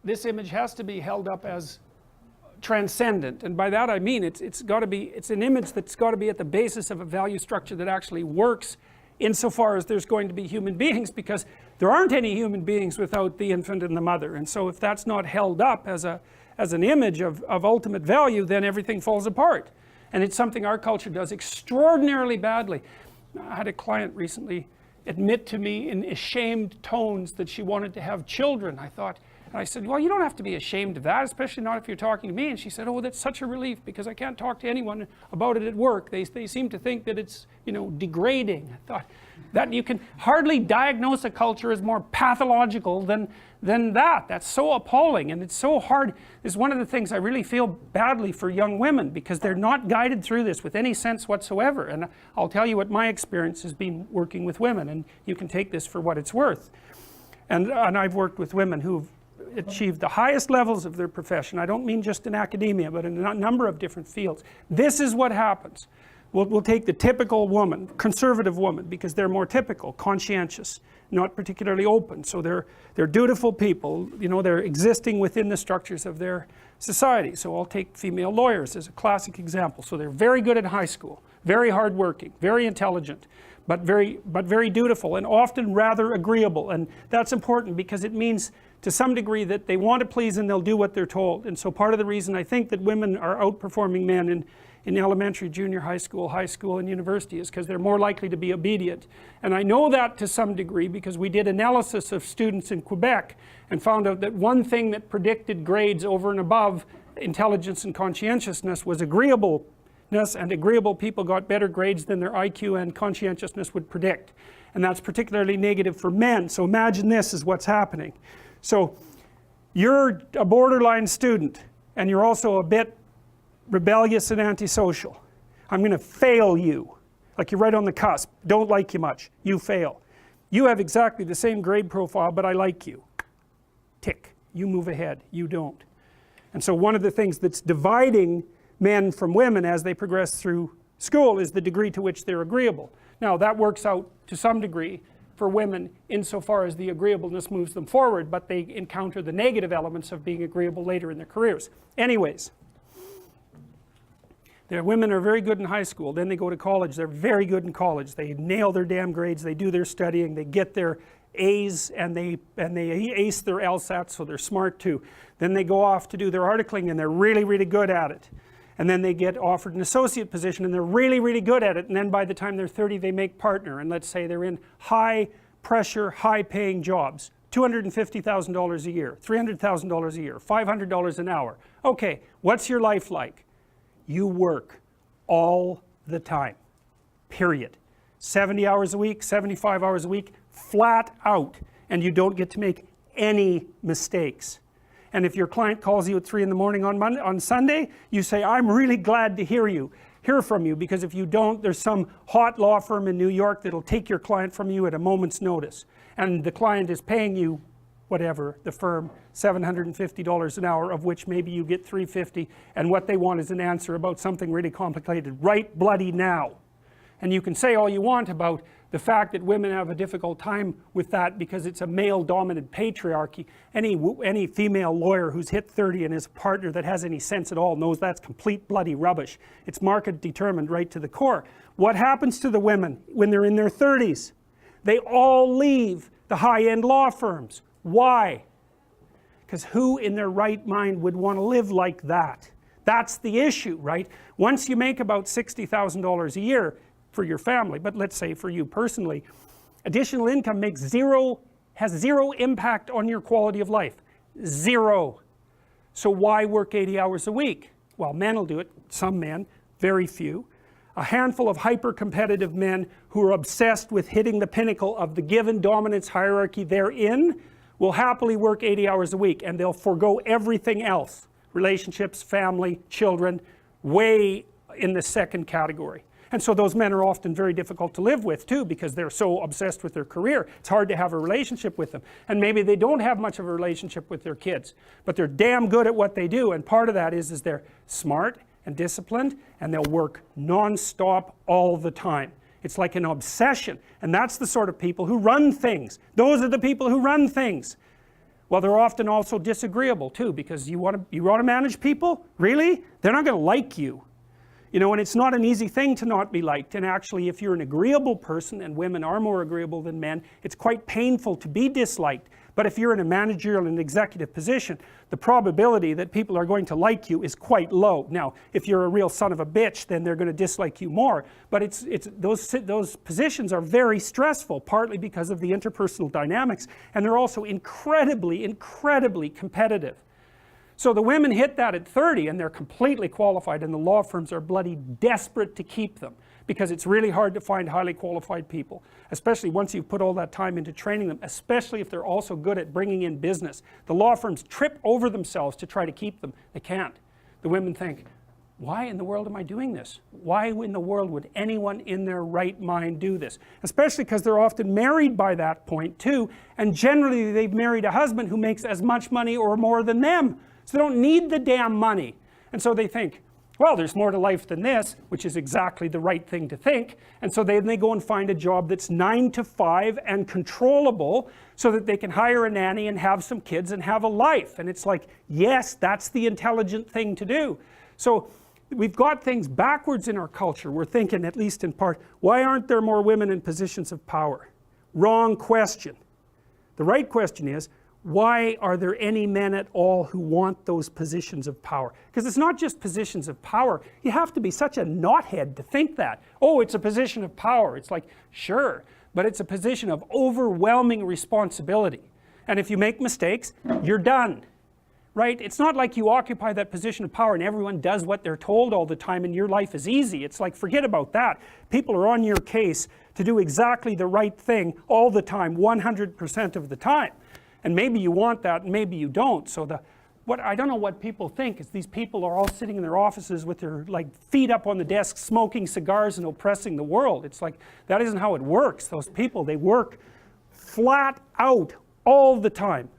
this image has to be held up as transcendent, and by that I mean it's an image that's got to be at the basis of a value structure that actually works insofar as there's going to be human beings, because there aren't any human beings without the infant and the mother. And so if that's not held up as an image of ultimate value, then everything falls apart. And it's something our culture does extraordinarily badly. I had a client recently admit to me in ashamed tones that she wanted to have children. And I said, well, you don't have to be ashamed of that, especially not if you're talking to me. And she said, oh, that's such a relief, because I can't talk to anyone about it at work. They seem to think that it's, degrading. I thought that you can hardly diagnose a culture as more pathological than that. That's so appalling, and it's so hard. It's one of the things I really feel badly for young women, because they're not guided through this with any sense whatsoever. And I'll tell you what my experience has been working with women, and you can take this for what it's worth. And I've worked with women who've achieved the highest levels of their profession. I don't mean just in academia, but in a number of different fields. This is what happens. We'll take the typical woman, conservative woman, because they're more typical, conscientious, not particularly open. So they're dutiful people, they're existing within the structures of their society. So I'll take female lawyers as a classic example. So they're very good at high school, very hardworking, very intelligent, but very dutiful, and often rather agreeable. And that's important, because it means to some degree that they want to please and they'll do what they're told. And so part of the reason I think that women are outperforming men in elementary, junior high school, and university is because they're more likely to be obedient. And I know that to some degree because we did analysis of students in Quebec and found out that one thing that predicted grades over and above intelligence and conscientiousness was agreeableness, and agreeable people got better grades than their IQ and conscientiousness would predict. And that's particularly negative for men. So imagine this is what's happening. So you're a borderline student, and you're also a bit rebellious and antisocial. I'm going to fail you. Like you're right on the cusp. Don't like you much. You fail. You have exactly the same grade profile, but I like you. Tick. You move ahead. You don't. And so one of the things that's dividing men from women as they progress through school is the degree to which they're agreeable. Now that works out to some degree for women insofar as the agreeableness moves them forward, but they encounter the negative elements of being agreeable later in their careers. Anyways, women are very good in high school, then they go to college, they're very good in college, they nail their damn grades, they do their studying, they get their A's, and they ace their LSAT, so they're smart too. Then they go off to do their articling and they're really good at it. And then they get offered an associate position and they're really good at it, and then by the time they're 30 they make partner, and let's say they're in high pressure, high paying jobs, $250,000 a year, $300,000 a year, $500 an hour. Okay, what's your life like? You work all the time, period. 70 hours a week, 75 hours a week, flat out, and you don't get to make any mistakes. And if your client calls you at 3 in the morning on Sunday, you say, I'm really glad to hear from you, because if you don't, there's some hot law firm in New York that'll take your client from you at a moment's notice. And the client is paying you, whatever, the firm, $750 an hour, of which maybe you get $350, and what they want is an answer about something really complicated right bloody now. And you can say all you want about the fact that women have a difficult time with that because it's a male-dominant patriarchy. Any female lawyer who's hit 30 and is a partner that has any sense at all knows that's complete bloody rubbish. It's market determined right to the core. What happens to the women when they're in their 30s? They all leave the high-end law firms. Why? Because who in their right mind would want to live like that? That's the issue, right? Once you make about $60,000 a year for your family, but let's say for you personally, additional income has zero impact on your quality of life. Zero. So why work 80 hours a week? Well, men will do it, some men, very few. A handful of hyper-competitive men who are obsessed with hitting the pinnacle of the given dominance hierarchy they're in will happily work 80 hours a week, and they'll forego everything else. Relationships, family, children, way in the second category. And so those men are often very difficult to live with too, because they're so obsessed with their career. It's hard to have a relationship with them. And maybe they don't have much of a relationship with their kids, but they're damn good at what they do. And part of that is they're smart and disciplined, and they'll work non-stop all the time. It's like an obsession. And that's the sort of people who run things. Those are the people who run things. Well, they're often also disagreeable too, because you want to manage people? Really? They're not going to like you. You know, and it's not an easy thing to not be liked, and actually if you're an agreeable person, and women are more agreeable than men, it's quite painful to be disliked. But if you're in a managerial and executive position, the probability that people are going to like you is quite low. Now, if you're a real son of a bitch, then they're going to dislike you more. But those positions are very stressful, partly because of the interpersonal dynamics, and they're also incredibly, incredibly competitive. So the women hit that at 30 and they're completely qualified, and the law firms are bloody desperate to keep them, because it's really hard to find highly qualified people, especially once you've put all that time into training them, especially if they're also good at bringing in business. The law firms trip over themselves to try to keep them. They can't. The women think, why in the world am I doing this? Why in the world would anyone in their right mind do this? Especially because they're often married by that point too, and generally they've married a husband who makes as much money or more than them. So they don't need the damn money. And so they think, well, there's more to life than this, which is exactly the right thing to think. And so they go and find a job that's 9 to 5 and controllable, so that they can hire a nanny and have some kids and have a life. And it's like, yes, that's the intelligent thing to do. So we've got things backwards in our culture. We're thinking, at least in part, why aren't there more women in positions of power? Wrong question. The right question is, why are there any men at all who want those positions of power? Because it's not just positions of power. You have to be such a knothead to think that. Oh, it's a position of power. It's like, sure, but it's a position of overwhelming responsibility. And if you make mistakes, you're done. Right? It's not like you occupy that position of power and everyone does what they're told all the time and your life is easy. It's like, forget about that. People are on your case to do exactly the right thing all the time, 100% of the time. And maybe you want that, and maybe you don't. So I don't know what people think is these people are all sitting in their offices with their feet up on the desk, smoking cigars and oppressing the world. It's like, that isn't how it works. Those people, they work flat out all the time.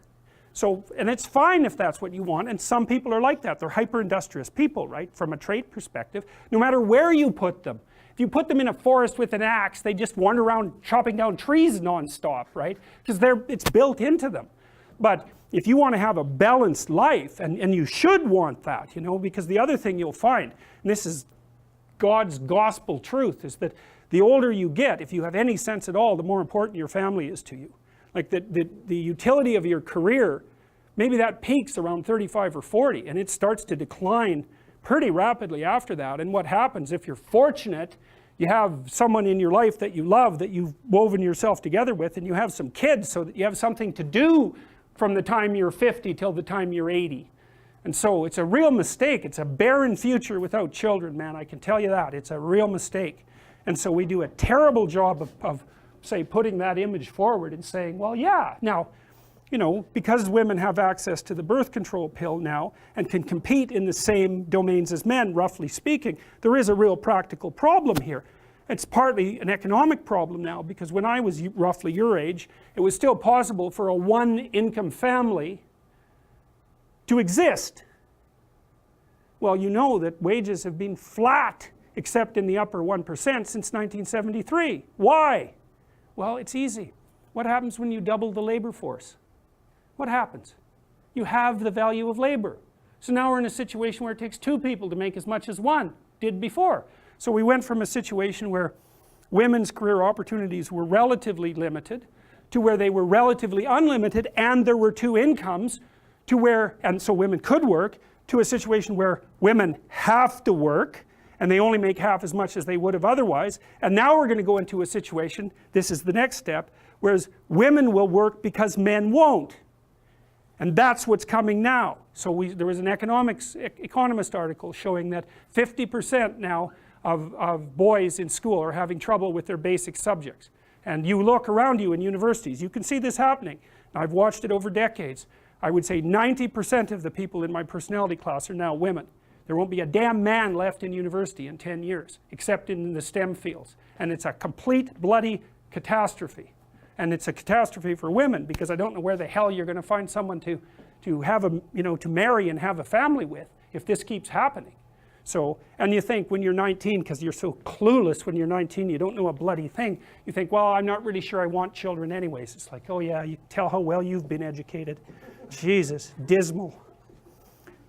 So, and it's fine if that's what you want, and some people are like that. They're hyper-industrious people, right, from a trait perspective, no matter where you put them. If you put them in a forest with an axe, they just wander around chopping down trees non-stop, right? Because it's built into them. But if you want to have a balanced life, and you should want that, you know, because the other thing you'll find, and this is God's gospel truth, is that the older you get, if you have any sense at all, the more important your family is to you. Like the utility of your career, maybe that peaks around 35 or 40, and it starts to decline pretty rapidly after that. And what happens, if you're fortunate, you have someone in your life that you love, that you've woven yourself together with, and you have some kids so that you have something to do from the time you're 50 till the time you're 80. And so it's a real mistake. It's a barren future without children, man, I can tell you that. It's a real mistake. And so we do a terrible job of say, putting that image forward and saying, well, yeah, now, you know, because women have access to the birth control pill now and can compete in the same domains as men, roughly speaking, there is a real practical problem here. It's partly an economic problem now, because when I was roughly your age, it was still possible for a one-income family to exist. Well, you know that wages have been flat, except in the upper 1% since 1973. Why? Well, it's easy. What happens when you double the labor force? What happens? You have the value of labor. So now we're in a situation where it takes 2 people to make as much as 1 did before. So we went from a situation where women's career opportunities were relatively limited to where they were relatively unlimited and there were 2 incomes, to where, and so women could work, to a situation where women have to work and they only make half as much as they would have otherwise. And now we're going to go into a situation, this is the next step, whereas women will work because men won't. And that's what's coming now. So there was an economist article showing that 50% now of boys in school are having trouble with their basic subjects. And you look around you in universities, you can see this happening. Now, I've watched it over decades. I would say 90% of the people in my personality class are now women. There won't be a damn man left in university in 10 years, except in the STEM fields. And it's a complete bloody catastrophe. And it's a catastrophe for women, because I don't know where the hell you're going to find someone to have a, you know, to marry and have a family with if this keeps happening. So, and you think when you're 19, because you're so clueless when you're 19, you don't know a bloody thing, you think, well, I'm not really sure I want children anyways. It's like, oh yeah, you tell how well you've been educated. Jesus, dismal.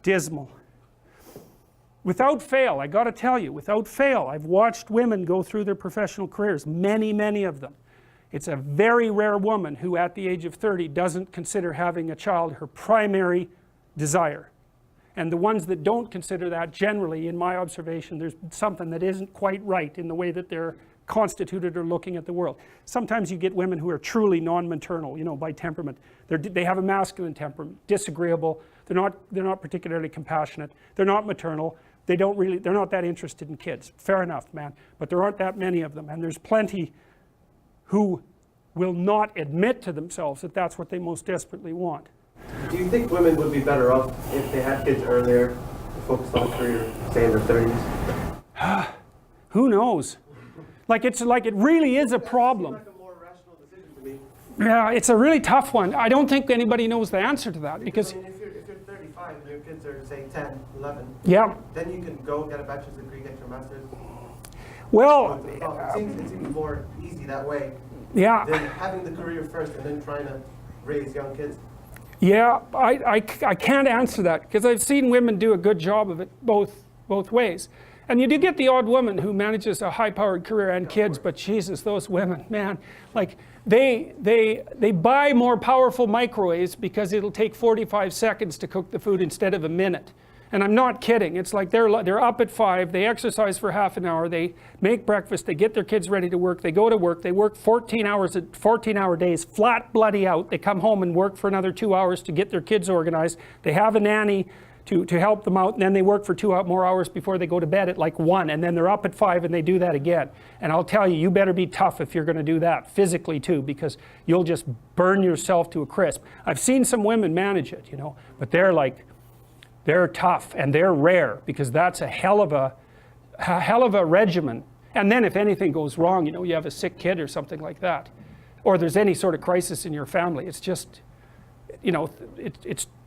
Dismal. Without fail, I got to tell you, without fail, I've watched women go through their professional careers, many, many of them. It's a very rare woman who at the age of 30 doesn't consider having a child her primary desire. And the ones that don't consider that, generally, in my observation, there's something that isn't quite right in the way that they're constituted or looking at the world. Sometimes you get women who are truly non-maternal, you know, by temperament. They have a masculine temperament, disagreeable, they're not particularly compassionate, they're not maternal, they're not that interested in kids. Fair enough, man, but there aren't that many of them, and there's plenty who will not admit to themselves that that's what they most desperately want. Do you think women would be better off if they had kids earlier, to focus on a career, say in their 30s? Who knows? Like it really is a problem. That seems like a more rational decision to me. Yeah, it's a really tough one. I don't think anybody knows the answer to that because I mean, if you're 35 and your kids are say 10, 11, yeah. then you can go get a bachelor's degree, get your master's. Well, it seems more easy that way yeah. than having the career first and then trying to raise young kids. Yeah, I can't answer that because I've seen women do a good job of it both ways. And you do get the odd woman who manages a high-powered career and kids, but Jesus, those women, man, like they buy more powerful microwaves because it'll take 45 seconds to cook the food instead of a minute. And I'm not kidding. It's like they're up at 5, they exercise for half an hour, they make breakfast, they get their kids ready to work, they go to work, they work 14-hour days, flat bloody out, they come home and work for another 2 hours to get their kids organized, they have a nanny to help them out, and then they work for 2 more hours before they go to bed at like 1, and then they're up at 5 and they do that again. And I'll tell you, you better be tough if you're going to do that, physically too, because you'll just burn yourself to a crisp. I've seen some women manage it, you know, but they're tough and they're rare because that's a hell of a regimen. And then if anything goes wrong, you know, you have a sick kid or something like that, or there's any sort of crisis in your family, it's just, you know,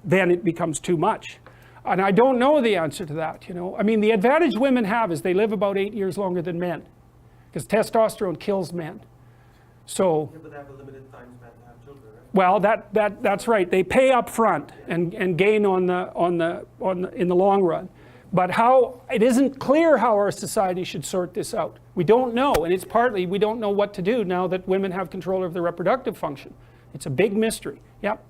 then it becomes too much. And I don't know the answer to that, you know. I mean, the advantage women have is they live about 8 years longer than men because testosterone kills men. So, Yeah, but they have a limited time span to have children, right? well, that's right. They pay up front and gain in the long run. But it isn't clear how our society should sort this out. We don't know, and it's partly we don't know what to do now that women have control of their reproductive function. It's a big mystery. Yep.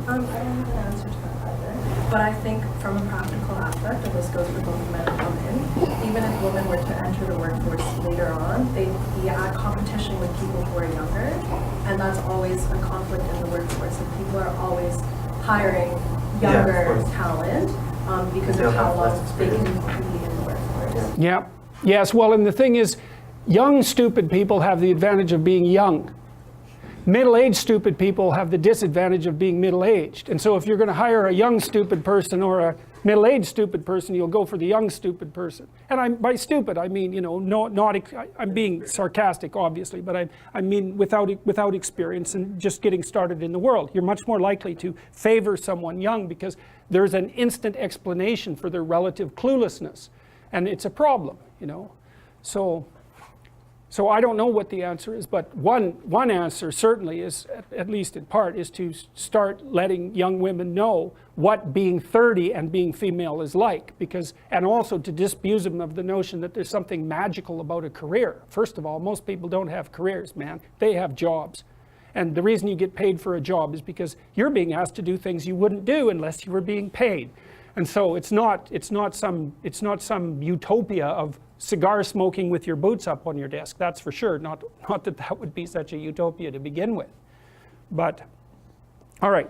I don't have an answer to that either, but I think from a practical aspect, and this goes for both men and women, even if women were to enter the workforce later on, they'd be at competition with people who are younger, and that's always a conflict in the workforce, and people are always hiring younger talent because of how long they can be in the workforce. Yeah. Yes, well, and the thing is, young stupid people have the advantage of being young. Middle-aged stupid people have the disadvantage of being middle-aged. And so if you're going to hire a young stupid person or a middle-aged stupid person, you'll go for the young stupid person. And by stupid, I mean, you know, I'm being sarcastic, obviously, but I mean without experience and just getting started in the world. You're much more likely to favor someone young because there's an instant explanation for their relative cluelessness. And it's a problem, you know. So I don't know what the answer is, but one answer certainly is, at least in part, is to start letting young women know what being 30 and being female is like, and also to disabuse them of the notion that there's something magical about a career. First of all, most people don't have careers, man. They have jobs. And the reason you get paid for a job is because you're being asked to do things you wouldn't do unless you were being paid. And so it's not some utopia of cigar smoking with your boots up on your desk. That's for sure. Not that would be such a utopia to begin with. But all right.